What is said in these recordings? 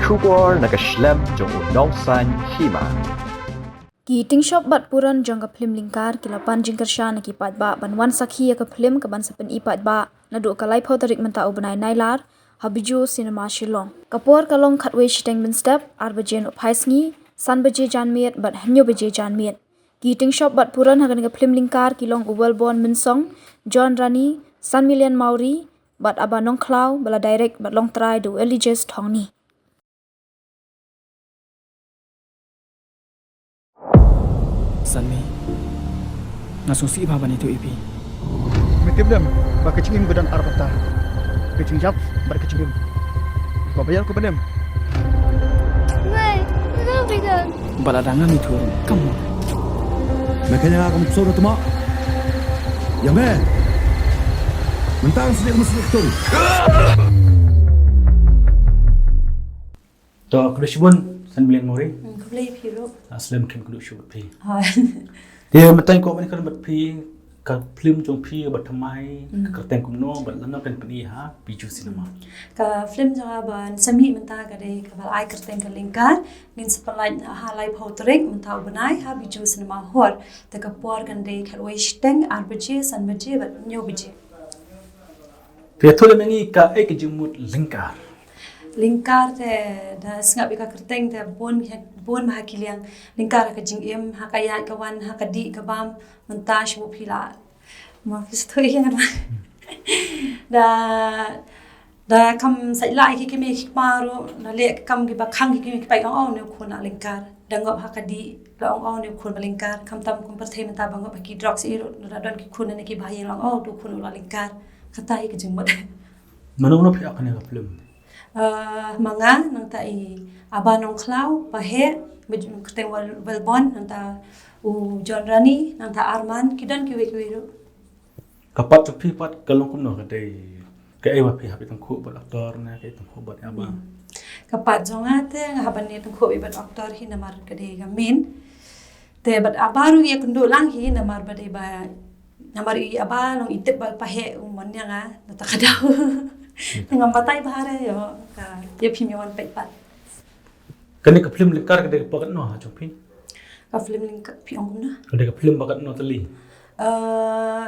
Shubor nakaslem jong unongsan hima. Ki ting shop bat puran jang ka film lingkar kilapan jingkar sha na ki pat ba banwan sakhi ka film ka ban sapen ipat ba na do ka lai phau tarik menta ubnai nailar habiju cinema shillong kapor kalong khatwe shiteng bin step ar bajen ophaisngi san baje janmiet bat hanyo baje janmiet ki ting shop bat puran hagan ka film lingkar kilong ubal bon min song John Rani San Million Mauri bat abanong klau bala direct bat long try do eliges thongni Sanmi, nasusi baban itu ipi. Metiblem, bakicingin gudan arbata. Kicing jap, barkicingin. Kau bayar ku benem. Ngai, kenapa kan? Baladangan itu kamu. Makanya kamu pesona tu mak. Ya me. Mentang sedih masuk tu. To Krishbun San Million Mauri. Kulay piro. Aslam kem kudu shubut pi. Hai. Dia matai ko man kan bat pi ka film jong pi bat thamai ka kerteng kum no bat lana kan pi ha biju cinema. Ka film jang ban sami menta ka de ka bal ai kerteng ka lingkar ngin spalai ha lai photrik menta banai ha biju cinema hor ta ka por kan de ka westeng arbaje san baje bat nyo baje. Dia thole mengi ka ek jumut lingkar. Lingkar te da sngap ka kerteng te bon mahakiliang lingkar ka jingem ha kaya ka wan ha ka di ka bam menta shmu phila. Ma fisto yang da kam sai lai ki me paro na le kam ki ba khang ki pai ong ne khona lingkar dangop ha ka di la ong ne khon lingkar kam tam kum per the menta bangop ki drugs iro na don ki khona ne ki bhai lang tu khon la lingkar kata ka jingmot. Manono pi akane ka film. Manga nang ta I abanong klau pahe bejum keteng walbon nang ta u John Rani nang ta Arman kidan kiwe ro Kapat tu pi pat kalong kum no ka dei ka ewa pi habi tang khu bat aktor na ka tang khu bat aba. kapat jonga te ngaban ne tong ko ibat aktor hi namar kade gamin te bat abaru ya kundo lang hi namar bade ba namar I abanong itep ba pahe umon nya nga ta kadau ngam patai bahare yo ka ye phimiwan pepat Kani ka film lingkar ka de pakat no ha jong pi. ka film link pi ong na Ka de ka film pakat no tali.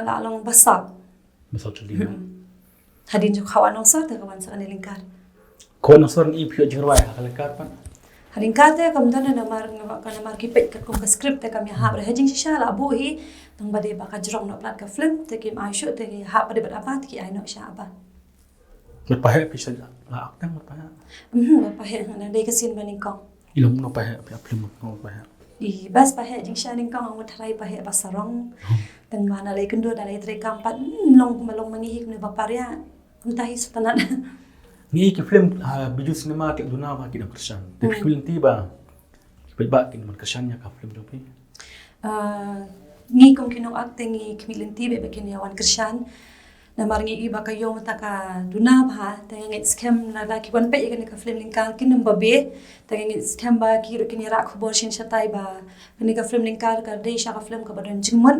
la long basak Masal tali. hadin jo khawan ong sa te kawan sa ne lingkar Ko na soran I pio jingrawai ha ka lingkar pan. hadin ka te kam dan na mar ka na mar ki pet ka kom ka script te kam ya ha bre hajing shisha la bu hi tang bade ba ka jrong no plat ka film te kim ai shoot te ha bade ba apat ki ai no sha ba Mat pahe pi sa la aktang mat pahe. ba pa he na de ka sin baning kong Ilong no pahe pi film no pahe. I bas pa he jing sha ning kong ong thrai pa he ba sarong tang mana le kendo da le tre kam pat long malong mangi hik ne ba parya unta hi sutanat Ni ki film biju cinema ke duna ba ki na kersan. Te film tiba. Ki ba ki man kersan ya ka film do pi. Ngi kong kinong acting I kmilinti be kin yawan krishan na marngi iba kayo mata ka duna ba ta ngit scam na la ki wan pe kan ka film lingkar kin number be ta ngit scam ba ki ro kin ra khobor shin shatai ba kan ka film lingkar ka de sha ka film ka badan jingmon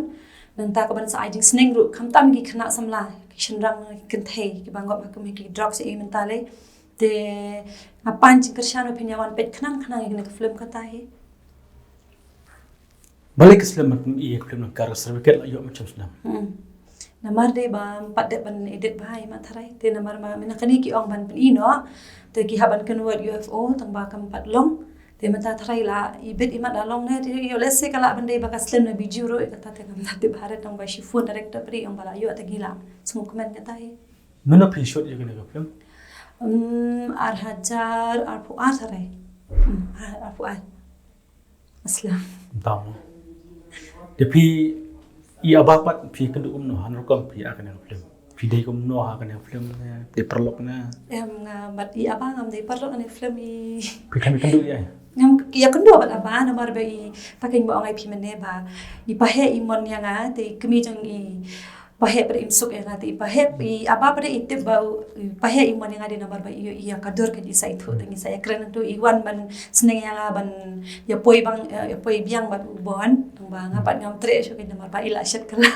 nan ta ka ban sa ajing sneng ru kham tam gi khana samla ki shinrang kin thei ki bangop ma ki drugs e mentale te apan jing krishan opin yawan pe khnang khnang kan ka film ka ta he Balik Islam mat I film kar certificate ayo macam senam. Namar de ba pat de ban edit bahai ma tharai te namar ma mena kani ki ong ban pen ino te ki haban kan word UFO tang ba kam pat long te mata tharai la I bit imat la long ne te yo let's say kala ban de ba ka slim na biju ro kata te kam te bharat tang ba shifun director pri ong bala yo ta gila semua komen kata he Mana pi shot je kena ka film. ar hajar ar pu ar tharai ar pu ar aslam Tahu. Tapi I abapat pi kendu no han rokom pi akan film. Pi dei kom no akan film na de perlok na. em bat I abang am de parlo ane film I Pi kami kendu ya. ngam ya kendo bat aba na mar be paking ba ngai pi mene ba I pahe I mon yang a te kemi jang I pahe ber imsuk yang a te pahe I aba ber ite ba pahe I mon yang a de na mar ba I ya kadur ke di sai thu tengi saya kren tu I wan ban seneng yang a ban ya poi bang ya poi biang bat ubon tong ba ngapat ngam tre so ke na mar ba ila shat kala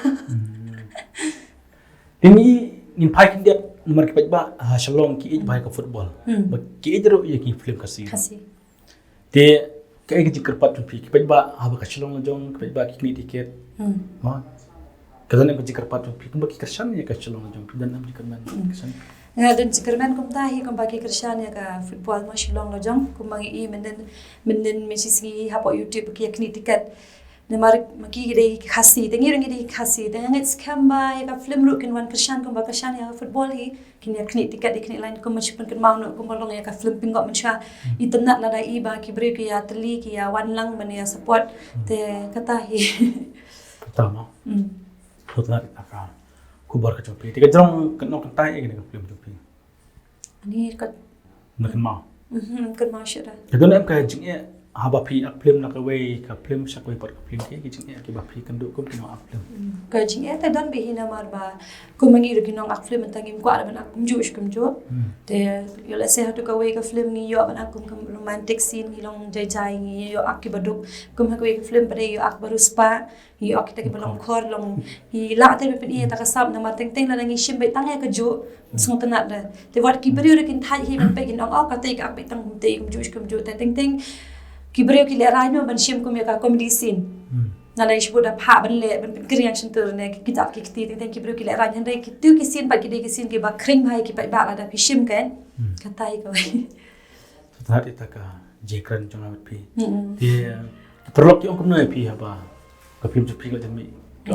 Ini nin pai kin dia nomor kipat ba shalom ki bahai ka football ba ki jero ye ki film kasi te kai ki kerpat tu kipat ba ha ba ka shalom jong kipat ba ki ni tiket ha kadan ko kerpat tu ba ki kashan ye ka shalom jong dan nam jikerman kashan dan jikerman kum tahi kum bagi kashan ya ka football ma shalom lo jong kum bangi I menden mesisi ha po YouTube ki ni tiket Nemar maki gede khasi tengi ringi di khasi dengan scam ba ya ka film ru kin wan krishan kum ba krishan ya football hi kin ya kni tiket di kni line kum machin kin mau no kum long ya ka film pingok mencha itnat la dai ba ki bre ki ya teli ki ya wan lang ban ya support te kata hi pertama hotla ka kubar ka chopi tiga jong kenok tai gini ka film chopi ani ka nak mau kan mau syara kedon em ka jing ya haba pi ak film nak away ka film sak way par ka film ke jing ya ki ba pi kan do kum kino ak film ka jing ta don be hina mar ba kum mangi ru kinong ak film tangim ko ban ak kum ju te yo la se hatu ka way ka film ni yo ban ak kum romantic scene ni long jai jai ni yo ak ki baduk kum ha ka way ka film pare yo ak baru spa hi ak ta ki balong khor long hi la ta be pi ta ka sab na ma teng teng la ngi shim be tang ya ka ju sung ta na da te wat ki bari ru kin thai hi ban pe kin ong ak ka te ka be tang te kum ju ta teng teng ki bari ki le rai no ban shim kum ya ka comedy scene na lai shibu da pha ban le ban kriang shin tur ne ki kitap ki ti teng ki bari ki le rai han dai ki tu ki scene ba ki de ki scene ki ba kring bhai ki pa ba la da pi shim kan ka tai ka ta ita ka jekran jong amat pi dia perlok ki ong kum no pi haba ka film chopi ka jami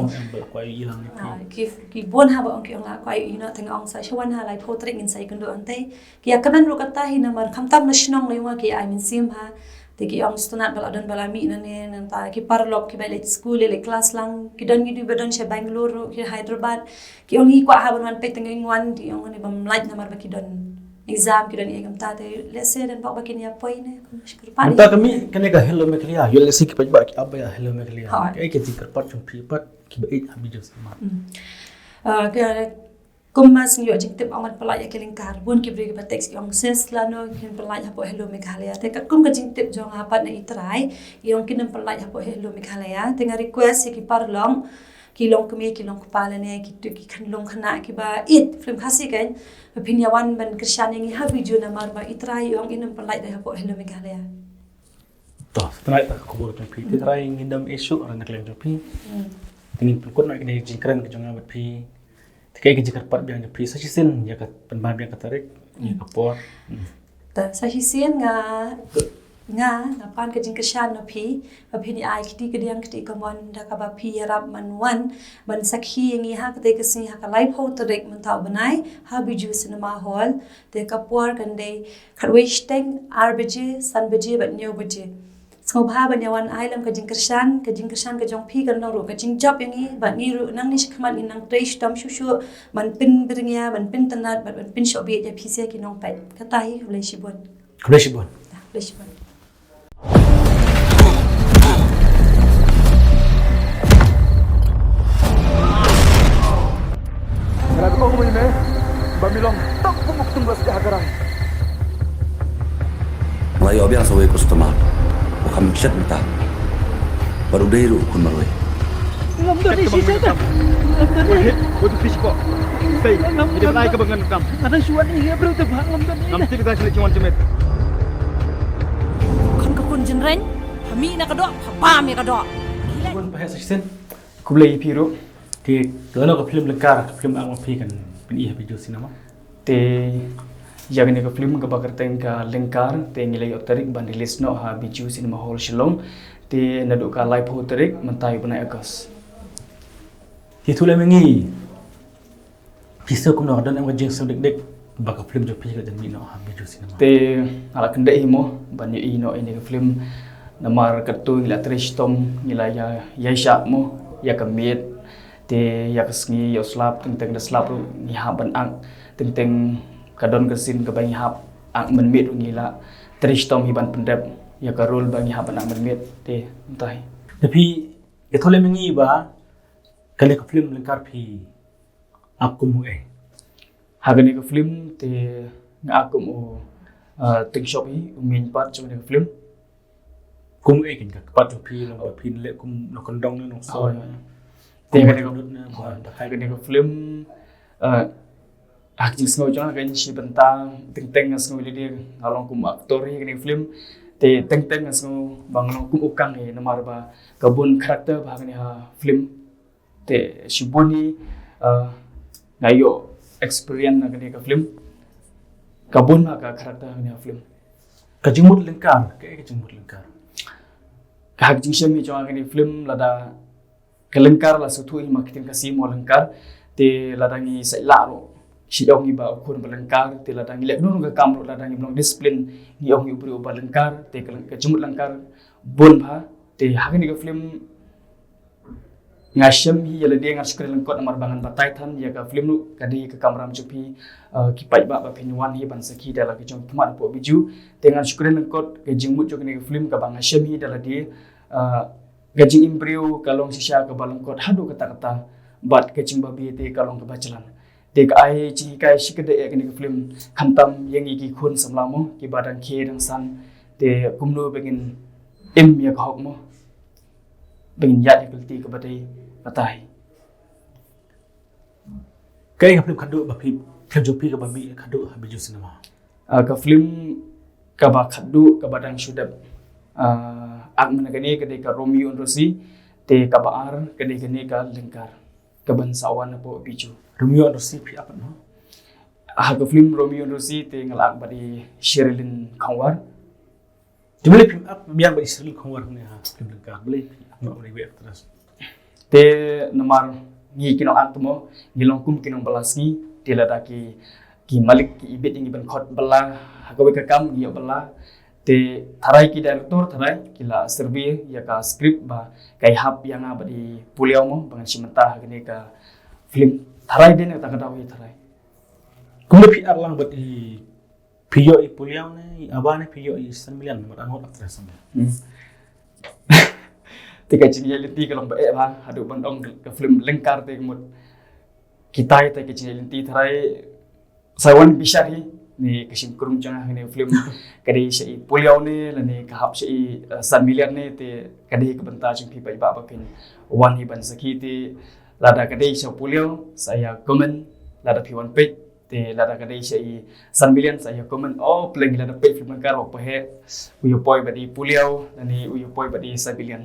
ong em ba kwa ilang ni ki bon ha ba ong ki ong la kwa I na teng ong sa shwan ha lai pho trek in sai kan do ante ki akaban ru ka ta hi na mar kham tam na shnong le wa ki I min sim ha te ki ong stunat bala dan bala mi na ne nanta ki parlok ki bale school le class lang ki dan gi du badan she Bangalore ki Hyderabad ki ong hi kwa ha ban pe teng wan ti ong ni bam like na mar ba ki dan exam ki dan egam ta te let's say dan ba ki ni apoi ne shukr pa anta kami kene ka hello meklia yo le sik pa ba ki abaya hello meklia ai ke zikr pat chung pi pat ki ba it abi jos ma Kumas nyo jing tip angat pelak ya keling karbon ki beri ba teks ki ong ses la no kin pelak hapo hello Meghalaya te kat kum ka jing tip jong hapat na itrai yong kin pelak hapo hello Meghalaya tenga request ki parlong ki long kemi ki long kepala ne ki tu ki kan long khana ki ba it film khasi kan pinyawan ban krishan ngi ha video na mar ba itrai yong in pelak da hapo hello Meghalaya to tonight ta kubur chung pi itrai ngindam isu orang nak leng chung pi tingin pukut nak ni jingkran ke jong amat pi Tikai ke jikar part biang japri sashi sen ya ka penban biang katarik ya ka por ta sashi sen nga pan ke jingkashan no pi ni ai kiti ke diang kiti ka mon da ka ba pi rap man wan ban sakhi ngi ha ka te ke sin ha ka live ho tarik man ta banai ha biju cinema hall te ka por kan dei kharwe steng arbije san bije ba nyo bije Ngau bha ban yawan ailam ka jingkashan ka jong pi kan no ru ka jing job yang ni ba ni ru nang ni shikmat ni nang treish tam shu man pin bringya ban pin tanat ban pin shobi ya phise ki nong pai ka tai le shibon le shibon Grabe ko kumain na bamilong tak pumuk tumbas di hagaran Melayu biang sawe customer Bukan chat minta Baru dairu kun marwe Ngam dari sisa ta Waduh fish kok Say Jadi naik ke bangan kam Ada suan ini bro tu bang ngam tadi. Nam tidak sila cuman cemet Kon ka kun jinren hami na ka do pa mi ka do pun bahaya sashi sen Kublai piro ti kalau ka film lengkar ka film ang pi kan pin i video cinema te Jagani ka film ka bakar teng ka lengkar te ngilai otarik ban release no ha biju cinema hall Shillong te nadu ka live ho tarik mentai banai agas ti thule mengi pisau kum no dan ang jing sem dek ba ka film jo pi ka dan mi no ha video cinema te ala kendai himo ban i no ini ka film namar katu ngila trish tom ngila ya syak mo ya kamit te ya kasngi yo slap teng da slap ni ha ban ang teng kadon kesin ke bangi hap ang menmit ngila trish tom hiban pendep ya karul bangi hap ang menmit te entai tapi ya thole mengi ba kale ka film lengkar pi aku mu hagani ka film te nga aku mo ting shop hi umin pat chuma ka film kum kin ka pat pi lo ba pin le kum no kondong no so te ka film jing sngo jong kan si bentang teng sngo dia ngalong kum aktor hi ni film te teng sngo banglong kum ukang ni namar ba kabun karakter ba ni ha film te shibuni ngayo experience na ni ka film kabun ma ka karakter ni ha film Kajimut lingkar, kayak kajimut lingkar. Kahajing shemi jong ni film lada kelengkar la sutu marketing kasi mo lengkar te ladangi sai la ro si ong iba ukun belengkar te ladangi lek nu ga kam ro ladangi blong disiplin ni ong ibri uba lengkar te kajimut lengkar bon ba te hagni ga film ngasem hi yala dia ngas kren lengkot amar bangan batai than ya ga film nu kadi ke kamram chupi ki pai ba pinwan hi ban saki dala ki jong tmat po biju dengan syukuran lengkot ke jingmut jok ni film ka bang ngasem hi dala dia gajing imbriu kalong sisya ke balengkot hadu kata-kata bat ke babi te kalong ke bacalan te ka ai chi kai sikede ya ni film khantam yang iki khun samlamo ki badan khe dang san te kumno begin ya ka hokmo begin ya kulti ke badai patai Kayak film kadu bapi film jupi ke babi kadu habiju cinema. Ka film ka ba kadu ka badang sudap ak menagani ketika Romeo and Rosie te ka baar ketika lengkar ka bansawan po biju Romeo and Rosie pi apa no? Ka film Romeo and Rosie te ngalak badi Sherilyn Khawar Jumlah film apa biar badi Sherilyn Khawar ni ha film lengkar boleh no boleh buat terus. Te namar ngi kino antmo ngilong kum kino balasngi te ladaki ki malik ki ibet ngi ban khot bala hagawe ka kam ngi bala te tharai ki director tharai kila serbi ya ka script ba kai hap yang abadi puliau mo bangan simenta gini ka film tharai den ta kadawi tharai Kumle pi arlang buat piyo i puliau ni abane piyo i 9 milion marangot aktres sama. Tika cinyaliti kalau bae ba hadu bandong ke film lengkar te mut kita te ke cinyaliti tharai sawan bisari ni kesim kurung jang ni film kadi sei puliau ni lani kahap sei 9 milion ni te kadi ke benta jing pi ba bakin wan hi ban sakiti lada kadi sei puliau saya komen lada pi wan page te lada kadi sei 9 milion saya komen oh pleng lada page film lengkar apa he uyo poi badi puliau lani uyo poi badi 9 milion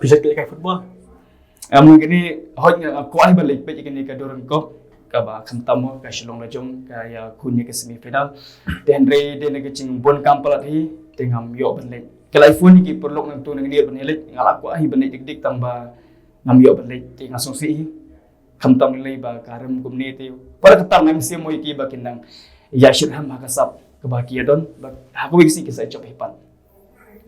Bisa kayak football. Mungkin ni hot aku ai balik page ni ka dorong ko ka ba khantam ka shilong la jong ka ya kunya ke semi final den re de ne kicing bon kampalat hi tengam yo balik kelai phone ki perlok nang tu nang ni benelik ngalak ko ai benek dik dik tamba ngam yo balik ti ngasong si khantam le ba karam kum ni ti para katam nang si moi ki ba kinang ya shirham ha kasap ka ba ki don ba aku wiksi ki sai chop hipan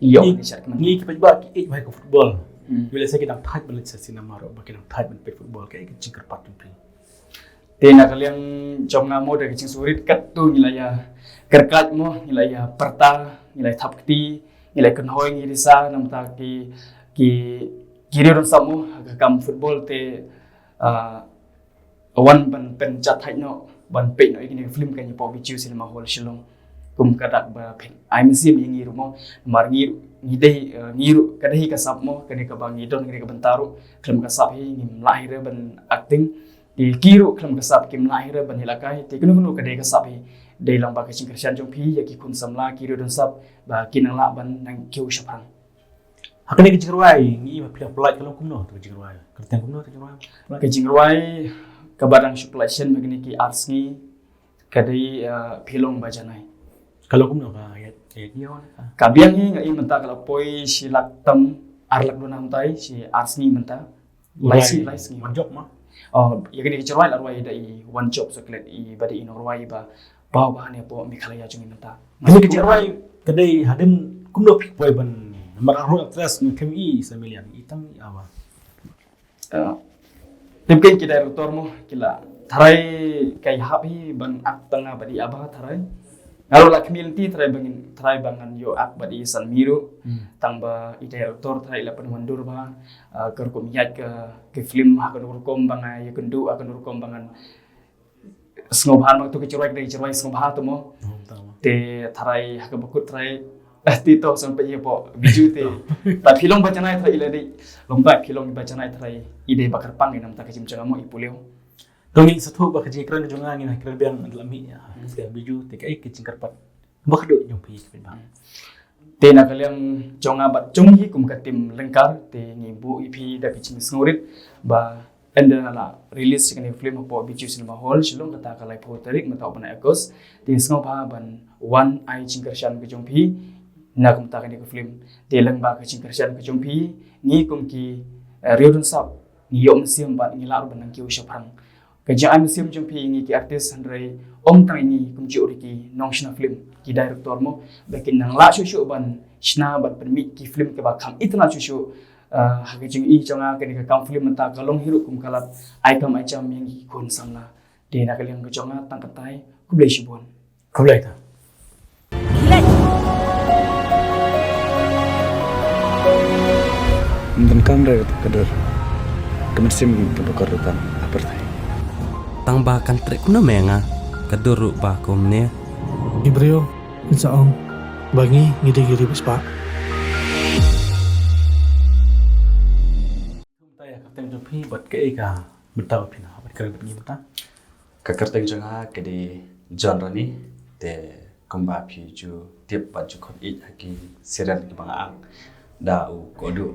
yo ni shat man Ni kita ba ki baik ke football. Bila saya kita tight balik sa cinema ro bakin tight balik football kayak kecing kerpat tu pi. Tena kalian jom ngamo dari kecing surit kat tu nilai kerkat mo nilai perta nilai thapti nilai kenhoi ngiri sa nam ta ki kiri ron samu kam football te wan ban pen chat hai no ban pe no ikini film kan po bichu cinema hall Shillong kum kadak ba pen I'm sim yang ngiru mo mar ngiru kadai ka sap mo kani ka bang idon kani ka bentaru klem ka sap hi ngim lahir ban acting di kiru klem ka sap kim lahir ban hilakai te kunu kadai ka sap hi dei lang ba ka sing kristian jong phi ya ki kun samla kiru don sap ba kinang la ban nang kiu shapang Hakani kecing ruai ni ma pilih pelai kalau kumno tu kecing ruai. Kertian kumno kecing ruai. ka jingruai ka badang supletion magni ki arts ni kadai philong ba janai Kalau kumno ka ya dia kabiang hi ngai menta kala poi silak tam arlak do nam tai si arsni menta laisi ni job mah. oh ya gini cerwai la ruai dai one job seklet i badi ino ruai ba bawa ne po mi kala ya jungi menta Ini kecing ruai kedai hadin kumno pik boy ban marang aktres ni kami 9 milion itam apa. Timken ki director mo kila tharai kai habi ban ak tanga badi aba tharai Kalau la community try bangan yo ak badi san miru tangba i director try la pen mundur ba ker ko miyat ke film ha kan urkom banga ya kendu akan urkom bangan snobhan mak tu ke cerai snobha tu mo te try ha ka bakut try tito sampai ye po biju te ta film baca nai try ila di lomba film baca nai try ide bakar pang nam ta ke cimcanga mo ipuleo Dongil satu ba kaji kran jong angin kran biang dalam mi ya. Dia biju te kai kicing karpat. Ba kado jong pi ba. Te na kaliang jonga bat jonghi kum katim lengkar te ngibu ipi da kicing snorit ba enda la release kini film po biju cinema hall shilong kata kalai po tarik mata open agos te sngo ba ban one eye cingkershan ke jongpi na kum ta kini ke film te leng ba ke cingkershan ke jongpi ngi kum ki riodun sap ngi yom siam bat ngi lar ban ki ushapang ke jang siam jongpi ngi ki artis handrai om tang ini kum ji uriki nong shna film ki director mo bakin nang la shushu ban shna bat permit ki film ke ba kham itna shushu hagi jing I jonga kini ka kam film menta kalong hiru kum kalat item macam yang ikon samla de na kaliang ke jonga tang katai ku blei shibon Kau lai ta. Dan kamera kadar kemesim pendukar rutan apertai. Tang bahkan trek kuna menga kaduru ba komne. Ibrio insaong bangi ngide-giri bespa. Taya kapten jompi bat ke ka bertawa pina bat kare begini ta. Kakarteng jonga kedi genre ni te komba pi ju tiap bat ju kon I haki serial ki bangang da u kodu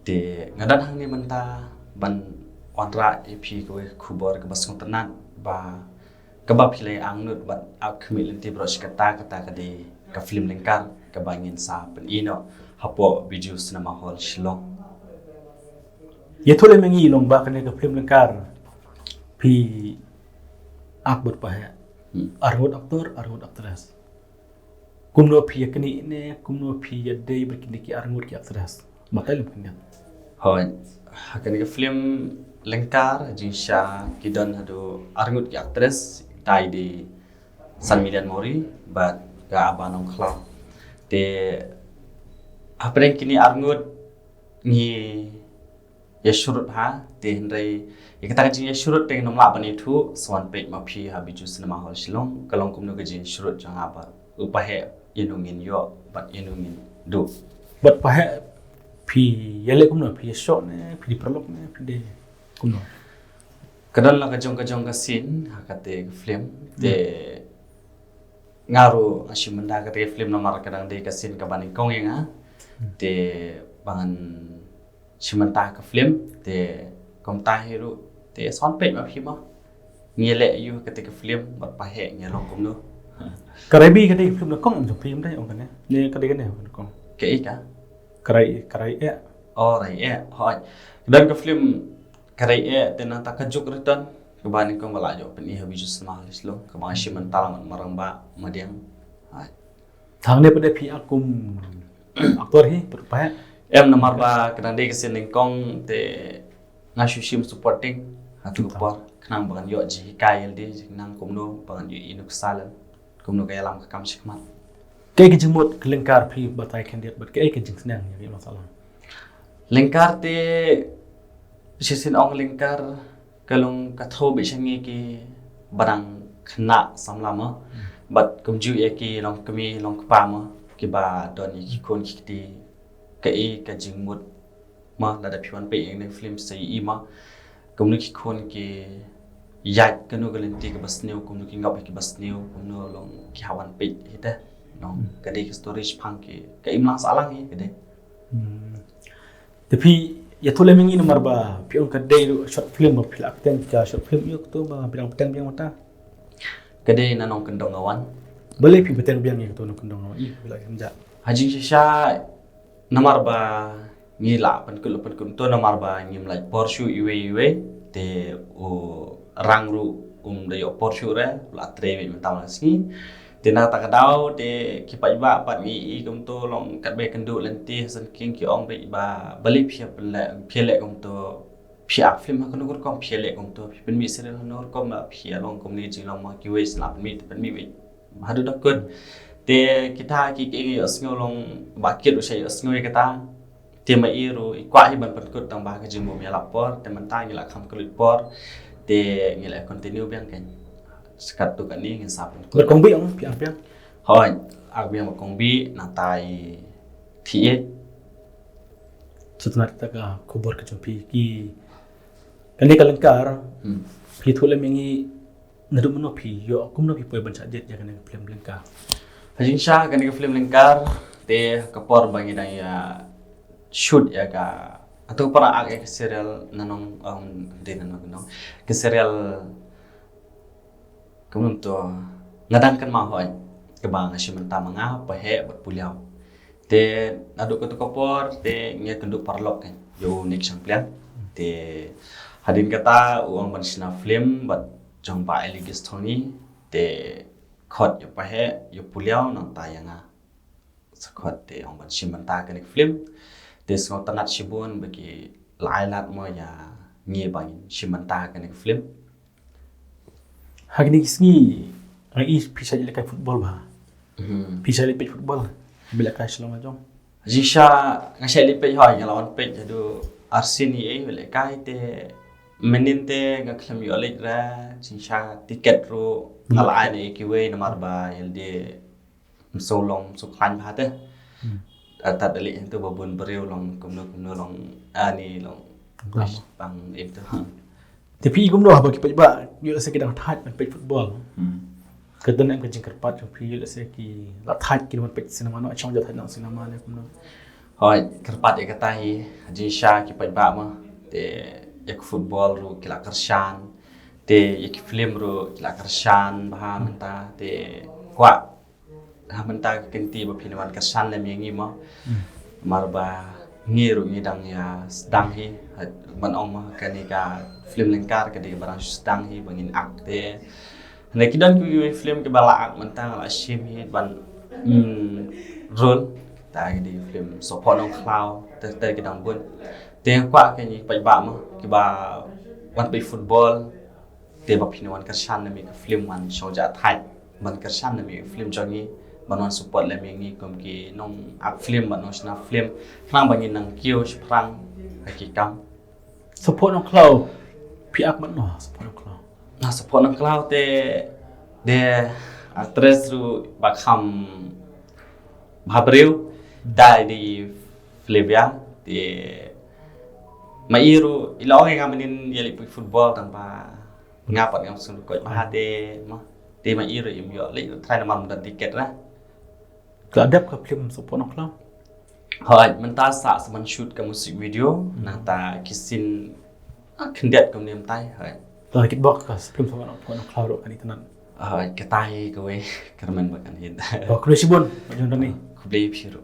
te ngadan hang ni menta ban onra EP ko kubor ke basong tenan ba kebab pilih angnut bat ak khmilin ti bros kata kadi ka film lengkar ka bangin sa pen ino hapo biju cinema hall Shillong. Ya thole mengi long ba kane ka film lengkar pi ak berpahaya arhut aktor kumno pi yakni ne kumno pi yadde berkini ki arhut ki aktras makai lemkan Hoi hakani ka film lengkar jinsha kidon hadu arhut ki aktris tai di San Milian Mori bat ga abanong klau te apreng kini arhut ni ya shurut ha te hendrai ikata kajing ya shurut teng nomla bani thu swan page ma phi ha biju cinema hall Shillong kalong kumno kajing shurut janga ba upahe yenungin yo bat yenungin du bat pahe pi yale kumno pi shot ne pi prolog ne pi de kumno kadang la kajong ka scene hakate film te ngaru asimenda kate film nomor kadang de ka scene ka bani kong yang te bangan simenta ka film te kom ta hero te son page ma phi ma ngele yu kate ka film bat pahe ngelong kumno karai kade film kong jom film dai ong kane ne kade kong ke ika karai e oh rai e hoi dan ka film karai e tena ta ka juk return ke bani kong bala jo pen I ha biju cinema hall Shillong ka bang simenta la marang ba madiang thang ne pada pi akum aktor hi berpahaya em nomor ba kadang de kesin kong te ngasusim supporting hatu por kenang bangan yo ji kail di nang kumno bangan yo inuk salan kumno kaya lam kam sikmat kai ke jimot kelengkar pi batai kandidat bat kai ke jing senang ya masalah lengkar te sisin ong lengkar kalong katho be sangi ki barang khna samlama bat kumju e ki long kami long kpama ki ba don ki kon ki ti kai ka jingmut ma la da piwan pe eng film sai ima kumnu ki kon ki yat kanu galenti ka basneu kumnu ki ngap ki basneu kumnu long ki hawan pe hita no kade ki storage phang ki ka imlang salang hi kade tapi ya thole mengi nomor ba pi on kade short film ba phil akten cha short film yuk to ba bilang petang biang mata kade na nong kendong awan boleh pi petang biang yuk to nong kendong awan I bila hanja haji shisha namar ba ngila pan kun to namar ba ngim like porsche iwe te o rangru de yo porsche re la treve mentam lasni te na ta kadau te ki pa ba pat ngi kum to long kat be kendu lenti san king ki ong be ba bali phele kum to phia film ha kun kom phele kum to pen mi sere honor kom ba phia long kom ni jing long ma ki we slap mi pen mi we hadu dakut te kita ki asngo long bakit usai asngo kita te ma iru ikwa hi ban patkut tang ba ka jimbo mi lapor te manta ngi la kham kulit por te ngi la continue biang kan sekat tu kan ni ngi sap berkongbi ong piang hoi ak biang berkongbi na tai tie setelah kita ka kubur ke jompi ki Kani kalengkar pi thule mengi nadu meno pi yo kum no pi poi ban sajet ya kani film lengkar. Hajin Shah kani ke film lengkar te kapor bangi dang ya shoot ya ka atau para ag serial nanong de nanong ke serial kemun to ngadangkan mahoy ke bang asimenta manga pahe bat puliau te aduk ke kapor te nge kenduk parlok kan yo next plan te hadin kata uang bansina film bat jong pa eligis thoni te khot yo pahe yo puliau nang tayanga sakhot te ong ban simanta kan film te song tanat sibun bagi lailat mo ya ngi bang simanta kan film Hagni sngi ang pisah je lekai football ba. Pisah lepet football bila kai selama jong. Jisha ngasai lepet hoy yang lawan pet jadu Arsini bila kai te menin te ngaklam yo lek ra jisha tiket ro ala ni kiwe namar ba yelde solong sukhan ba te. Atat dalik itu babun beriu long kumno long ani long bang itu. Tapi igum doh bagi pajba yo se kedang that man pej football. Kedon em kejing kerpat yo pi yo se ki la that ki man pej sinema no chong jo that nang sinema le kumno. Hoi kerpat e katai jisha ki pajba ma te yak football ru kila kershan te yak film ru kila kershan bah menta te kwa ha menta kenti ba pinawan kershan le mi ngi ma marba ngiru ngidang ya sedang hi man ong ma kanika film lengkar kadi barang sedang hi bangin akte nek kidan ku film ke bala ak mentang la shim hi ban role ta di film support on cloud te kidang bun te kwa ke ni pa ba ma ki ba wan pe football te ba pinawan kershan mi ke film wan shoja thai ban kershan mi film jongi banon support le mengi kom ki nong ak film banon sna film khang bangin nang kio sprang hakikam support on cloud pi ak man no support on cloud na support on cloud te de actress ru bakham bhabreu dai di Flavia te mairu ilong ngamenin yeli football tanpa ngapat ngam sun ko bahate ma te mairu im yo le try na mam dan tiket lah Keadap ke film support on cloud. Hoi menta sa seman shoot ke musik video nata kisin kendet kom nem tai hoi. Lah kit box ka film support on cloud kan itanan. Hoi ketai kowe kermen bakan hit. Oh, kru sibun, macam ni. Kublei piru.